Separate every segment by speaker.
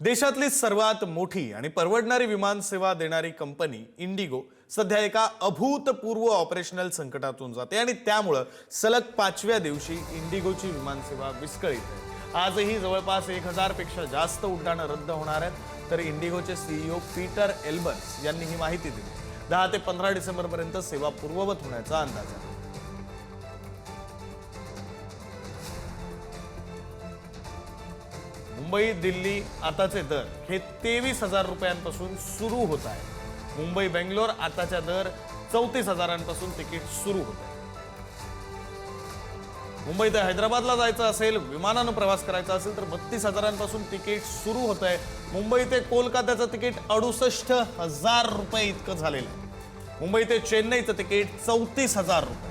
Speaker 1: देशातली सर्वात मोठी आणि परवडणारी विमान सेवा देणारी कंपनी इंडिगो सध्या एका अभूतपूर्व ऑपरेशनल संकटातून जाते आणि त्यामुळे सलग 5व्या दिवशी इंडिगोची विमान सेवा विस्कळीत आहे। आजही जवळपास 1000 पेक्षा जास्त उड्डाणं रद्द होणार आहेत। तर इंडिगोचे सीईओ पीटर एल्बर्स यांनी ही माहिती दिली। 10 ते 15 डिसेंबर पर्यंत सेवा पूर्ववत होण्याचा अंदाज आहे। मुंबई दिल्ली आताचे दर हे 23,000 रुपयांपासून सुरू होत आहे। मुंबई बेंगलोर आताचा दर 34,000पासून तिकीट सुरू होत आहे। मुंबई ते हैदराबादला जायचं असेल, विमानानं प्रवास करायचा असेल तर 32,000पासून तिकीट सुरू होत आहे। मुंबई ते कोलकात्याचं तिकीट 68,000 रुपये इतकं झालेलं आहे। मुंबई ते चेन्नईचं तिकीट 34,000 रुपये।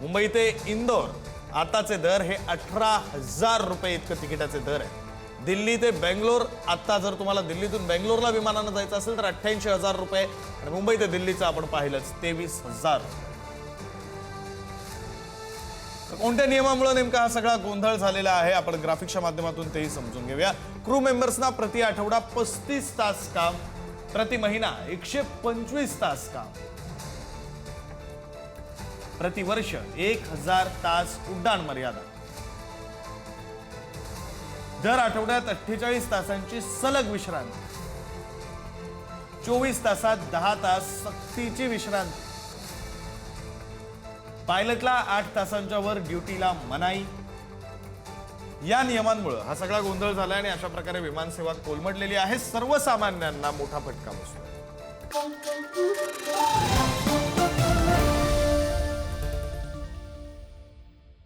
Speaker 1: मुंबई ते इंदोर आताचे दर हे 18,000 रुपये इतकं तिकिटाचे दर आहे। दिल्ली ते बेंगलोर आता जर तुम्हाला दिल्लीतून बेंगलोरला विमानानं जायचं असेल तर 88,000 रुपये आणि मुंबई ते दिल्लीचं आपण पाहिलंच 23,000। कोणत्या नियमामुळे नेमका हा सगळा गोंधळ झालेला आहे आपण ग्राफिक्सच्या माध्यमातून तेही समजून घेऊया। क्रू मेंबर्सना प्रति आठवडा 35 तास काम, प्रति महिना 125 तास काम, प्रति वर्ष 1000 तास उड्डाण मर्यादा, दर आठवड्यात 48 तासांची सलग विश्रांती, 24 तासात 10 तास सक्तीची विश्रांती, पायलटला 8 तासांच्या वर ड्युटीला मनाई। या नियमांमुळे हा सगळा गोंधळ झाला आणि अशा प्रकारे विमान सेवा कोलमडलेली आहे। सर्वसामान्यांना मोठा फटका बसतो।